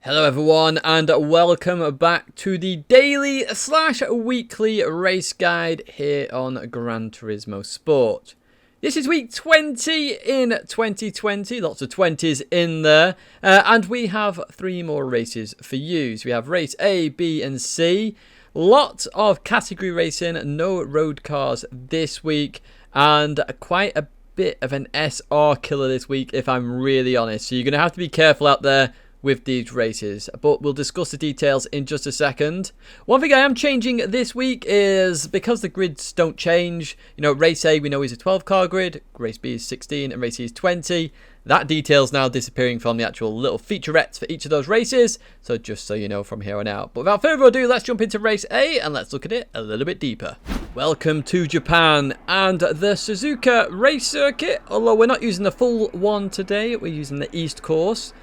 Hello everyone and welcome back to the daily / weekly race guide here on Gran Turismo Sport. This is week 20 in 2020, lots of 20s in there, and we have 3 more races for you. So we have race A, B and C, lots of category racing, no road cars this week, and quite a bit of an SR killer this week if I'm really honest. So you're going to have to be careful out there with these races, but we'll discuss the details in just a second. One thing I am changing this week is because the grids don't change. You know, race A we know is a 12 car grid, race B is 16 and race C is 20. That detail's now disappearing from the actual little featurettes for each of those races, so just so you know from here on out. But without further ado, let's jump into race A and let's look at it a little bit deeper. Welcome to Japan and the Suzuka race circuit, although we're not using the full one today, we're using the East course.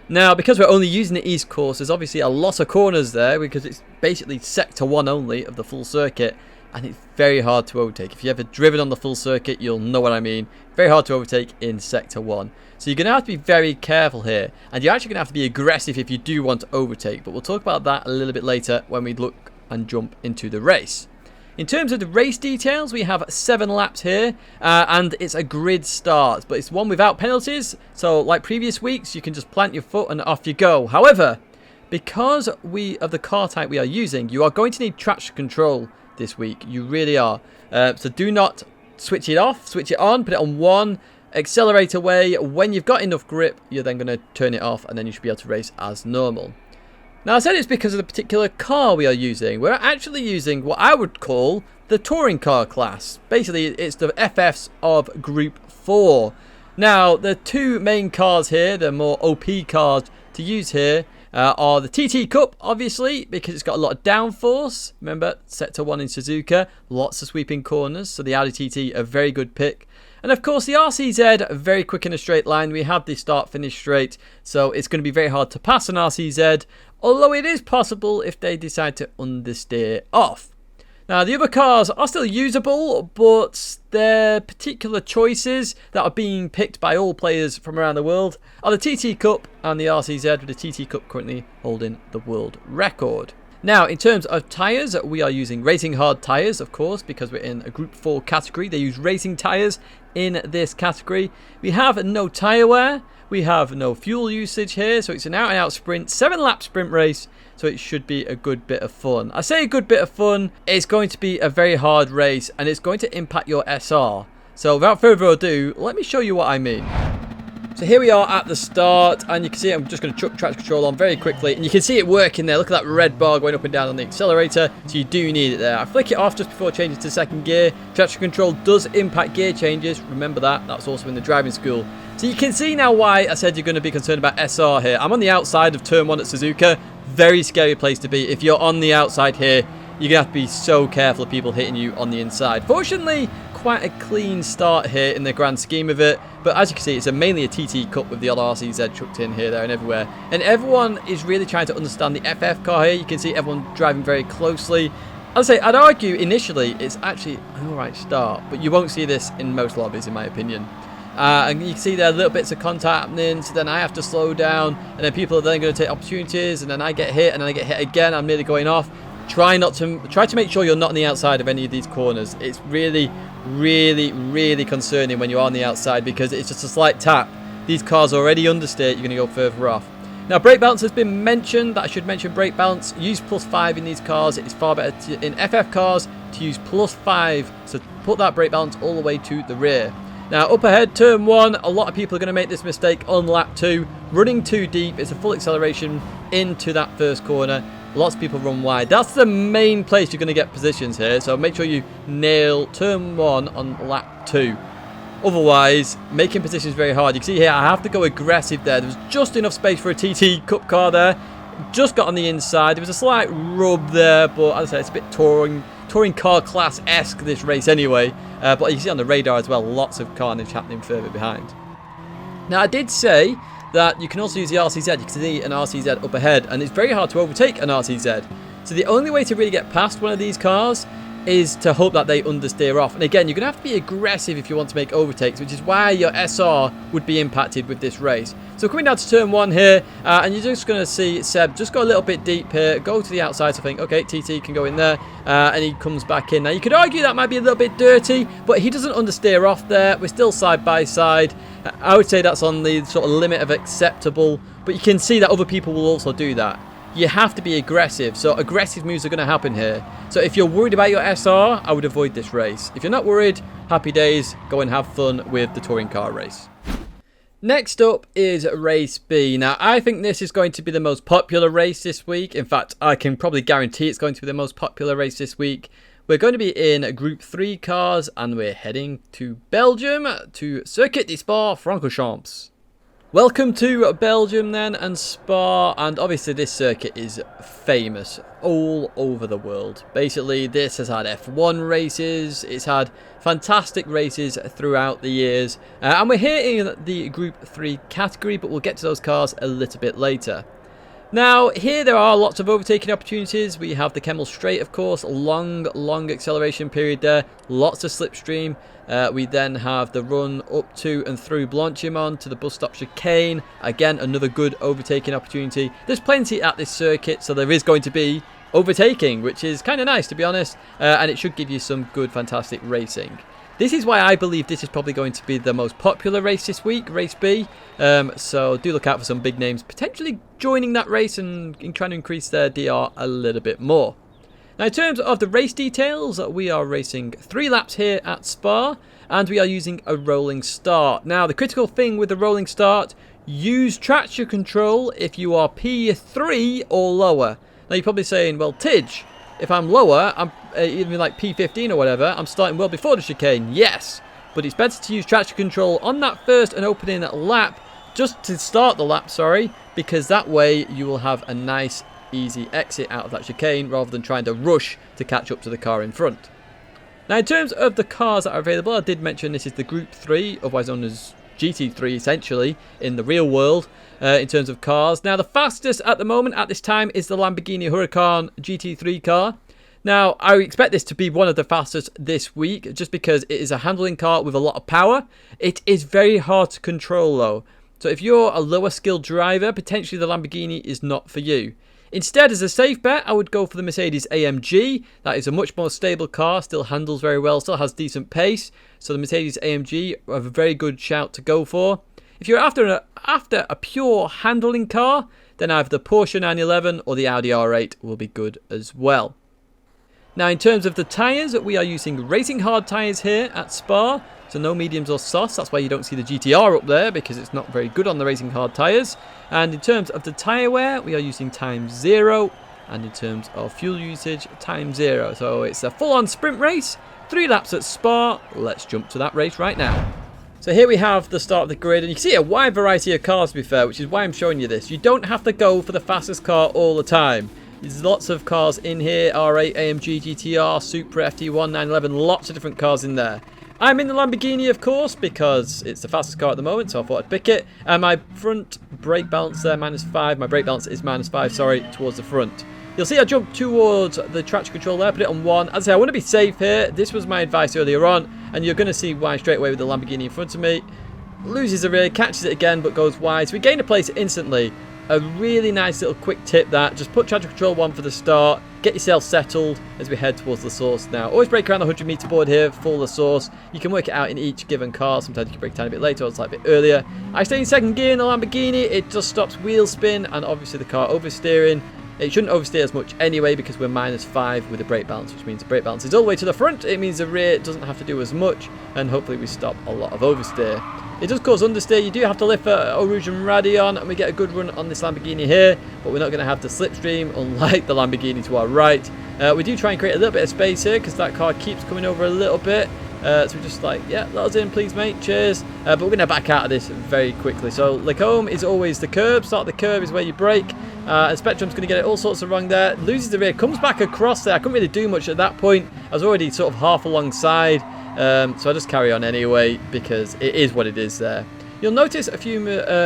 Now, because we're only using the East course, there's obviously a lot of corners there because it's basically sector 1 only of the full circuit, and it's very hard to overtake. If you've ever driven on the full circuit, you'll know what I mean. Very hard to overtake in sector 1. So you're going to have to be very careful here, and you're actually going to have to be aggressive if you do want to overtake, but we'll talk about that a little bit later when we look and jump into the race. In terms of the race details, we have 7 laps here, and it's a grid start, but it's one without penalties, so like previous weeks, you can just plant your foot and off you go. However, because of the car type we are using, you are going to need traction control this week. You really are. So do not switch it off, switch it on, put it on 1, accelerate away. When you've got enough grip, you're then going to turn it off, and then you should be able to race as normal. Now, I said it's because of the particular car we are using. We're actually using what I would call the touring car class. Basically, it's the FFs of Group 4. Now, the 2 main cars here, the more OP cars to use here, are the TT Cup, obviously, because it's got a lot of downforce. Remember, Sector 1 in Suzuka, lots of sweeping corners, so the Audi TT, a very good pick. And of course, the RCZ, very quick in a straight line. We have the start-finish straight, so it's going to be very hard to pass an RCZ, although it is possible if they decide to understeer off. Now, the other cars are still usable, but their particular choices that are being picked by all players from around the world are the TT Cup and the RCZ, with the TT Cup currently holding the world record. Now, in terms of tyres, we are using racing hard tyres, of course, because we're in a Group 4 category. They use racing tyres in this category. We have no tyre wear. We have no fuel usage here, so it's an out-and-out sprint, 7-lap sprint race, so it should be a good bit of fun. I say a good bit of fun, it's going to be a very hard race, and it's going to impact your SR. So without further ado, let me show you what I mean. So here we are at the start, and you can see I'm just going to chuck traction control on very quickly, and you can see it working there. Look at that red bar going up and down on the accelerator, so you do need it there. I flick it off just before changing to second gear. Traction control does impact gear changes, remember that, that's also in the driving school. So you can see now why I said you're going to be concerned about SR here. I'm on the outside of turn 1 at Suzuka, very scary place to be. If you're on the outside here, you're going to have to be so careful of people hitting you on the inside. Fortunately, quite a clean start here in the grand scheme of it, but as you can see, it's mainly a TT Cup with the odd RCZ chucked in here, there and everywhere, and everyone is really trying to understand the FF car here. You can see everyone driving very closely. I'd argue initially it's actually an alright start, but you won't see this in most lobbies in my opinion. And you can see there are little bits of contact happening, so then I have to slow down, and then people are then going to take opportunities, and then I get hit, and then I get hit again, I'm nearly going off. Try to make sure you're not on the outside of any of these corners. It's really concerning when you're on the outside, because it's just a slight tap. These cars already understeer, you're going to go further off. Now, brake balance has been mentioned. That I should mention brake balance. Use +5 in these cars. It's far better in FF cars to use +5, so put that brake balance all the way to the rear. Now, up ahead, turn 1, a lot of people are going to make this mistake on lap 2. Running too deep, it's a full acceleration into that first corner. Lots of people run wide. That's the main place you're going to get positions here, so make sure you nail turn 1 on lap 2. Otherwise, making positions is very hard. You can see here, I have to go aggressive there. There was just enough space for a TT Cup car there. Just got on the inside. There was a slight rub there, but as I said, it's a bit touring car class-esque, this race anyway. But you can see on the radar as well, lots of carnage happening further behind. Now, I did say that you can also use the RCZ. You can see an RCZ up ahead, and it's very hard to overtake an RCZ. So the only way to really get past one of these cars is to hope that they understeer off. And again, you're going to have to be aggressive if you want to make overtakes, which is why your SR would be impacted with this race. So coming down to turn 1 here, and you're just going to see Seb just go a little bit deep here, go to the outside, so I think, okay, TT can go in there, and he comes back in. Now, you could argue that might be a little bit dirty, but he doesn't understeer off there. We're still side by side. I would say that's on the sort of limit of acceptable, but you can see that other people will also do that. You have to be aggressive, so aggressive moves are going to happen here. So if you're worried about your SR, I would avoid this race. If you're not worried, happy days, go and have fun with the touring car race. Next up is Race B. Now, I think this is going to be the most popular race this week. In fact, I can probably guarantee it's going to be the most popular race this week. We're going to be in Group 3 cars, and we're heading to Belgium, to Circuit de Spa-Francorchamps. Welcome to Belgium then, and Spa, and obviously this circuit is famous all over the world. Basically, this has had F1 races, it's had fantastic races throughout the years, and we're here in the Group 3 category, but we'll get to those cars a little bit later. Now, here there are lots of overtaking opportunities. We have the Kemmel Straight, of course, long acceleration period there, lots of slipstream. We then have the run up to and through Blanchimont to the bus stop chicane. Again, another good overtaking opportunity. There's plenty at this circuit, so there is going to be overtaking, which is kind of nice, to be honest, and it should give you some good, fantastic racing. This is why I believe this is probably going to be the most popular race this week, Race B. So do look out for some big names potentially joining that race and trying to increase their DR a little bit more. Now, in terms of the race details, we are racing 3 laps here at Spa, and we are using a rolling start. Now, the critical thing with the rolling start, use traction control if you are P3 or lower. Now, you're probably saying, well, Tidge, if I'm lower, I'm even like P15 or whatever, I'm starting well before the chicane. Yes, but it's better to use traction control on that first and opening lap, just to start the lap, sorry, because that way you will have a nice, easy exit out of that chicane rather than trying to rush to catch up to the car in front. Now, in terms of the cars that are available, I did mention this is the Group 3, otherwise known as GT3 essentially, in the real world. In terms of cars. Now, the fastest at the moment, at this time, is the Lamborghini Huracan GT3 car. Now, I expect this to be one of the fastest this week, just because it is a handling car with a lot of power. It is very hard to control, though. So if you're a lower skilled driver, potentially the Lamborghini is not for you. Instead, as a safe bet, I would go for the Mercedes AMG. That is a much more stable car, still handles very well, still has decent pace. So the Mercedes AMG are a very good shout to go for. If you're after a pure handling car, then either the Porsche 911 or the Audi R8 will be good as well. Now, in terms of the tyres, we are using racing hard tyres here at Spa, so no mediums or softs. That's why you don't see the GTR up there, because it's not very good on the racing hard tyres. And in terms of the tyre wear, we are using ×0, and in terms of fuel usage, ×0. So it's a full-on sprint race, 3 laps at Spa. Let's jump to that race right now. So here we have the start of the grid, and you can see a wide variety of cars, to be fair, which is why I'm showing you this. You don't have to go for the fastest car all the time. There's lots of cars in here, R8, AMG, GTR, Supra, FT1, 911, lots of different cars in there. I'm in the Lamborghini, of course, because it's the fastest car at the moment, so I thought I'd pick it. And my front brake balance there, -5. My brake balance is -5, sorry, towards the front. You'll see I jumped towards the traction control there, put it on 1. As I say, I want to be safe here. This was my advice earlier on, and you're going to see why straight away with the Lamborghini in front of me. Loses the rear, catches it again, but goes wide. So we gain a place instantly. A really nice little quick tip that. Just put traction control 1 for the start. Get yourself settled as we head towards the source now. Always brake around the 100 meter board here for the source. You can work it out in each given car. Sometimes you can brake a tiny bit later or a slightly bit earlier. I stay in second gear in the Lamborghini. It just stops wheel spin and obviously the car oversteering. It shouldn't oversteer as much anyway because we're -5 with the brake balance, which means the brake balance is all the way to the front. It means the rear doesn't have to do as much, and hopefully we stop a lot of oversteer. It does cause understeer. You do have to lift for Eau Rouge and Radion, and we get a good run on this Lamborghini here, but we're not going to have the slipstream, unlike the Lamborghini to our right. We do try and create a little bit of space here because that car keeps coming over a little bit. So we're just like, yeah, let us in, please, mate. Cheers. But we're going to back out of this very quickly. So Lacombe is always the curb. Start the curb is where you brake. And Spectrum's going to get it all sorts of wrong there. Loses the rear, comes back across there. I couldn't really do much at that point. I was already sort of half alongside. So I just carry on anyway because it is what it is there. You'll notice a few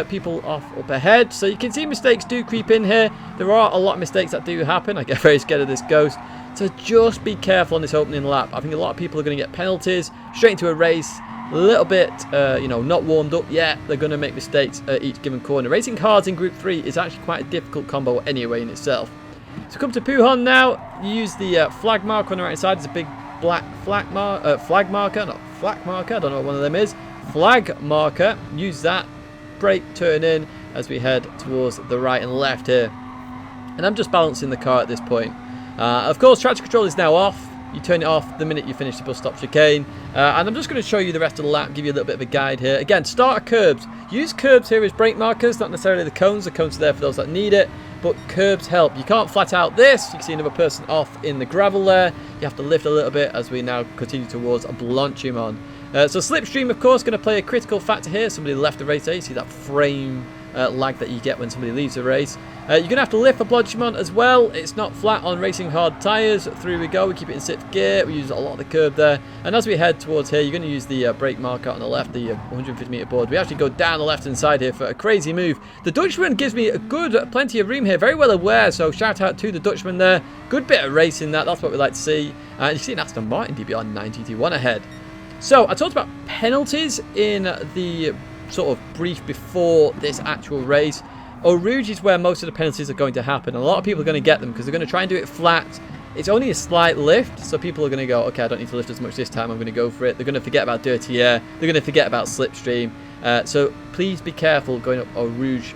people off up ahead. So you can see mistakes do creep in here. There are a lot of mistakes that do happen. I get very scared of this ghost. So just be careful on this opening lap. I think a lot of people are going to get penalties straight into a race. A little bit, not warmed up yet. They're going to make mistakes at each given corner. Racing hards in Group 3 is actually quite a difficult combo anyway in itself. So come to Pujon now. You use the flag marker on the right side. There's a big black flag marker. Not flag marker. I don't know what one of them is. Flag marker. Use that. Brake, turn in as we head towards the right and left here. And I'm just balancing the car at this point. Of course, traction control is now off. You turn it off the minute you finish the bus stop chicane. And I'm just going to show you the rest of the lap, give you a little bit of a guide here. Again, start at curbs. Use curbs here as brake markers, not necessarily the cones. The cones are there for those that need it, but curbs help. You can't flat out this. You can see another person off in the gravel there. You have to lift a little bit as we now continue towards Blanchimont. So slipstream, of course, going to play a critical factor here. Somebody left the race there. You see that frame lag that you get when somebody leaves the race. You're going to have to lift for Blanchimont as well. It's not flat on racing hard tyres. Through we go. We keep it in 6th gear. We use a lot of the curb there. And as we head towards here, you're going to use the brake marker on the left, the 150 metre board. We actually go down the left-hand side here for a crazy move. The Dutchman gives me plenty of room here. Very well aware, so shout out to the Dutchman there. Good bit of racing that. That's what we like to see. And you see an Aston Martin DBR 9GT1 ahead. So I talked about penalties in the sort of brief before this actual race. Eau Rouge is where most of the penalties are going to happen. A lot of people are going to get them because they're going to try and do it flat. It's only a slight lift, so people are going to go, okay, I don't need to lift as much this time, I'm going to go for it. They're going to forget about dirty air. They're going to forget about slipstream. So please be careful going up Eau Rouge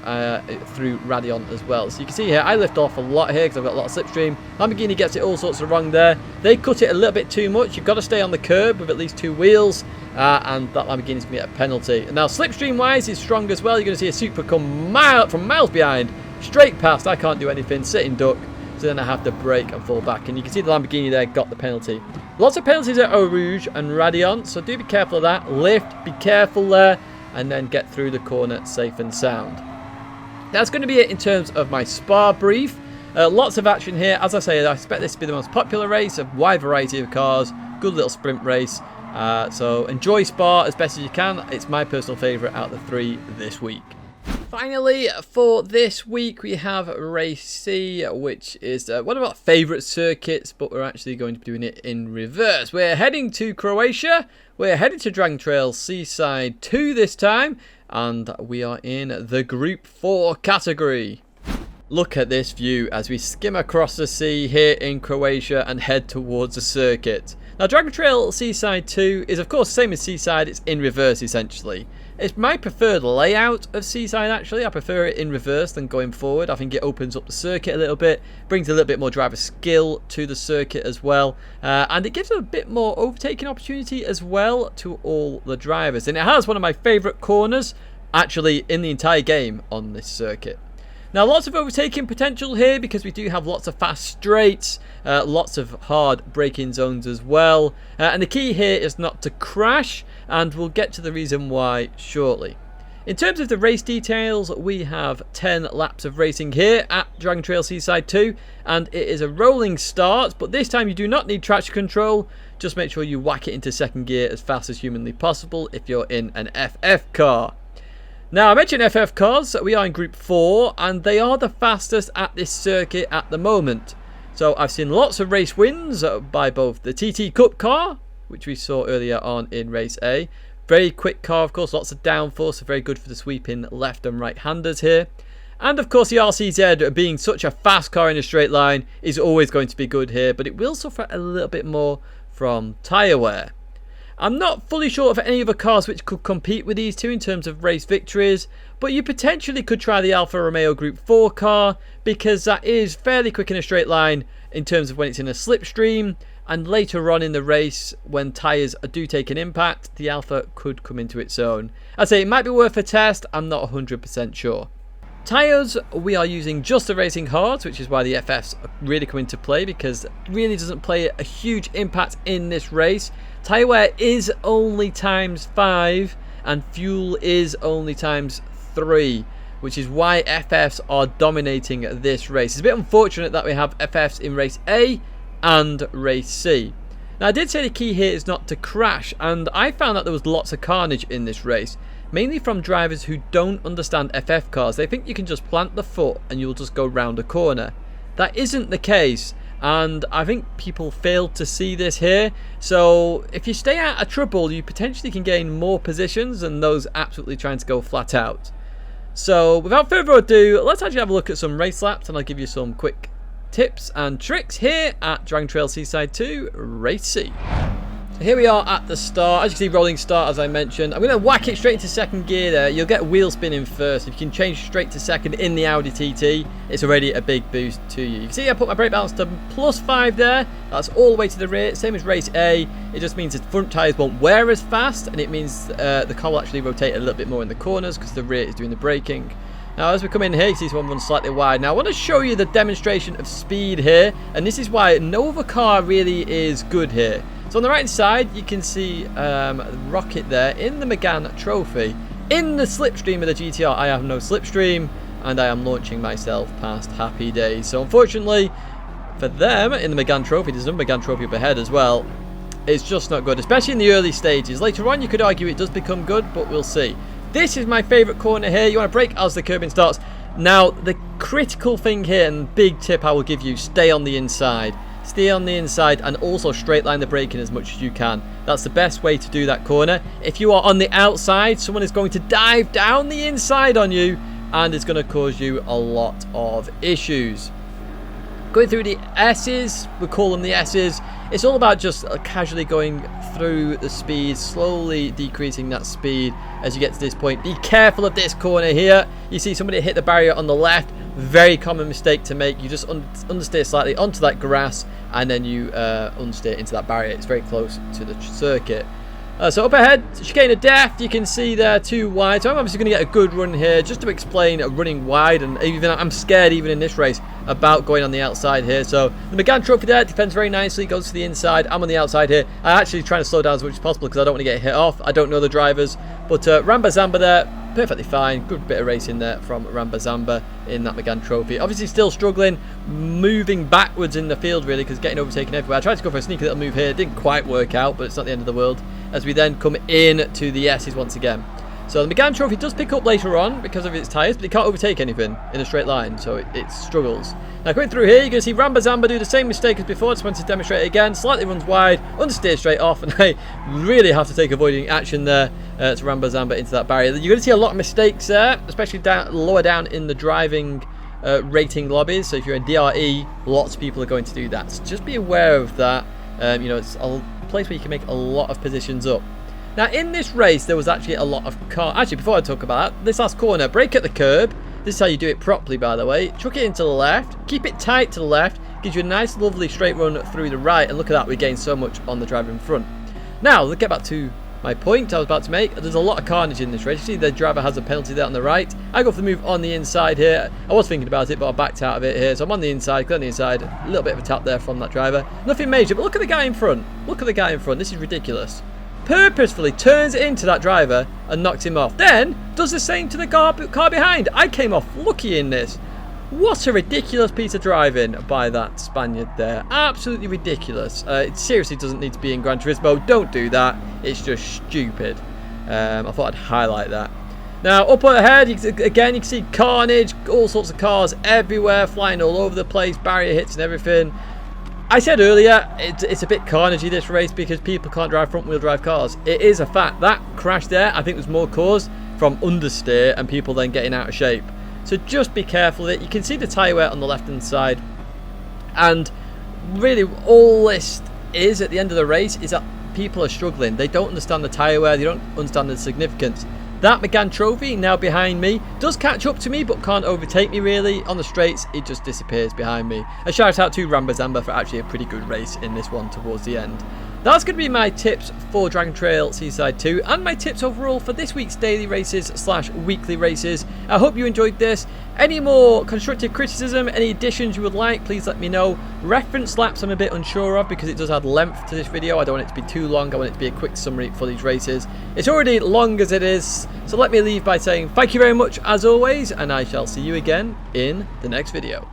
through Radion as well. So you can see here, I lift off a lot here because I've got a lot of slipstream. Lamborghini gets it all sorts of wrong there. They cut it a little bit too much. You've got to stay on the curb with at least 2 wheels. And that Lamborghini's going to get a penalty. And now slipstream-wise is strong as well. You're going to see a Supra come from miles behind, straight past. I can't do anything, sitting duck. So then I have to brake and fall back. And you can see the Lamborghini there got the penalty. Lots of penalties at Eau Rouge and Radion, so do be careful of that. Lift, be careful there, and then get through the corner safe and sound. That's going to be it in terms of my Spa brief. Lots of action here. As I say, I expect this to be the most popular race, a wide variety of cars, good little sprint race. So enjoy Spa as best as you can. It's my personal favourite out of the 3 this week. Finally, for this week, we have Race C, which is one of our favourite circuits, but we're actually going to be doing it in reverse. We're heading to Croatia. We're heading to Dragontrail Seaside 2 this time, and we are in the Group 4 category. Look at this view as we skim across the sea here in Croatia and head towards the circuit. Now, Dragontrail Seaside 2 is, of course, the same as Seaside. It's in reverse, essentially. It's my preferred layout of Seaside, actually. I prefer it in reverse than going forward. I think it opens up the circuit a little bit, brings a little bit more driver skill to the circuit as well, and it gives a bit more overtaking opportunity as well to all the drivers. And it has one of my favourite corners, actually, in the entire game on this circuit. Now, lots of overtaking potential here because we do have lots of fast straights, lots of hard braking zones as well. And the key here is not to crash, and we'll get to the reason why shortly. In terms of the race details, we have 10 laps of racing here at Dragontrail Seaside 2, and it is a rolling start, but this time you do not need traction control. Just make sure you whack it into 2nd gear as fast as humanly possible if you're in an FF car. Now, I mentioned FF cars, we are in Group 4, and they are the fastest at this circuit at the moment. So I've seen lots of race wins by both the TT Cup car, which we saw earlier on in Race A. Very quick car, of course, lots of downforce, so very good for the sweeping left and right-handers here. And, of course, the RCZ, being such a fast car in a straight line, is always going to be good here, but it will suffer a little bit more from tyre wear. I'm not fully sure of any other cars which could compete with these two in terms of race victories, but you potentially could try the Alfa Romeo Group 4 car because that is fairly quick in a straight line in terms of when it's in a slipstream, and later on in the race when tyres do take an impact, the Alfa could come into its own. I'd say it might be worth a test, I'm not 100% sure. Tyres, we are using just the racing hards, which is why the FFs really come into play because it really doesn't play a huge impact in this race. Tyre wear is only ×5 and fuel is only ×3, which is why FFs are dominating this race. It's a bit unfortunate that we have FFs in Race A and Race C. Now, I did say the key here is not to crash, and I found that there was lots of carnage in this race. Mainly from drivers who don't understand FF cars. They think you can just plant the foot and you'll just go round a corner. That isn't the case. And I think people failed to see this here. So if you stay out of trouble, you potentially can gain more positions than those absolutely trying to go flat out. So without further ado, let's actually have a look at some race laps, and I'll give you some quick tips and tricks here at Dragontrail Seaside 2 Race C. Here we are at the start. As you can see, rolling start, as I mentioned. I'm going to whack it straight into second gear there. You'll get wheel spinning first. If you can change straight to second in the Audi TT, it's already a big boost to you. You can see I put my brake balance to +5 there. That's all the way to the rear. Same as race A. It just means the front tyres won't wear as fast, and it means the car will actually rotate a little bit more in the corners because the rear is doing the braking. Now, as we come in here, you see someone run slightly wide. Now, I want to show you the demonstration of speed here, and this is why no other car really is good here. So on the right side, you can see Rocket there in the Megane Trophy. In the slipstream of the GTR, I have no slipstream, and I am launching myself past Happy Days. So unfortunately for them, in the Megane Trophy, there's another Megane Trophy up ahead as well. It's just not good, especially in the early stages. Later on, you could argue it does become good, but we'll see. This is my favourite corner here. You want to brake as the curbing starts. Now, the critical thing here, and big tip I will give you, stay on the inside. Stay on the inside and also straight line the braking as much as you can. That's the best way to do that corner. If you are on the outside, someone is going to dive down the inside on you, and it's going to cause you a lot of issues. Going through the S's, we call them the S's. It's all about just casually going through the speed, slowly decreasing that speed as you get to this point. Be careful of this corner here. You see somebody hit the barrier on the left. Very common mistake to make. You just understeer slightly onto that grass, and then you understeer into that barrier. It's very close to the circuit. So up ahead, chicane of death. You can see there, too wide. So I'm obviously going to get a good run here just to explain running wide. And even I'm scared, even in this race, about going on the outside here. So the Megane Trophy there defends very nicely, goes to the inside. I'm on the outside here. I'm actually trying to slow down as much as possible because I don't want to get hit off. I don't know the drivers. But Rambazamba there, perfectly fine. Good bit of racing there from Rambazamba in that Megane Trophy. Obviously still struggling, moving backwards in the field really, because getting overtaken everywhere. I tried to go for a sneaky little move here. It didn't quite work out, but it's not the end of the world. As we then come in to the S's once again. So the Megane Trophy does pick up later on because of its tyres, but it can't overtake anything in a straight line, so it struggles. Now going through here, you're going to see Rambazamba do the same mistake as before. Just wanted to demonstrate it again. Slightly runs wide, understeer straight off, and I really have to take avoiding action there to Rambazamba into that barrier. You're going to see a lot of mistakes there, especially lower down in the driving rating lobbies. So if you're in DRE, lots of people are going to do that. So just be aware of that. You know, it's a place where you can make a lot of positions up. Now in this race there was actually a lot of car. Actually, before I talk about that, this last corner, brake at the curb. This is how you do it properly, by the way. Chuck it into the left, keep it tight to the left, gives you a nice lovely straight run through the right, and look at that, we gained so much on the driver in front. Now let's get back to my point I was about to make. There's a lot of carnage in this race. You see the driver has a penalty there on the right. I go for the move on the inside here. I was thinking about it, but I backed out of it here. So I'm on the inside, clear on the inside. A little bit of a tap there from that driver. Nothing major, but look at the guy in front. Look at the guy in front. This is ridiculous. Purposefully turns into that driver and knocks him off. Then does the same to the car behind. I came off lucky in this. What a ridiculous piece of driving by that Spaniard there. Absolutely ridiculous. It seriously doesn't need to be in Gran Turismo. Don't do that. It's just stupid. I thought I'd highlight that. Now, up ahead, again, you can see carnage. All sorts of cars everywhere, flying all over the place. Barrier hits and everything. I said earlier, it's a bit carnagey, this race, because people can't drive front-wheel drive cars. It is a fact. That crash there, I think, was more caused from understeer and people then getting out of shape. So just be careful of it. You can see the tyre wear on the left-hand side. And really, all this is, at the end of the race, is that people are struggling. They don't understand the tyre wear. They don't understand the significance. That Megane Trophy, now behind me, does catch up to me, but can't overtake me, really. On the straights, it just disappears behind me. A shout out to Rambazamba for actually a pretty good race in this one towards the end. That's going to be my tips for Dragontrail Seaside 2 and my tips overall for this week's daily races / weekly races. I hope you enjoyed this. Any more constructive criticism, any additions you would like, please let me know. Reference laps I'm a bit unsure of because it does add length to this video. I don't want it to be too long. I want it to be a quick summary for these races. It's already long as it is, so let me leave by saying thank you very much as always, and I shall see you again in the next video.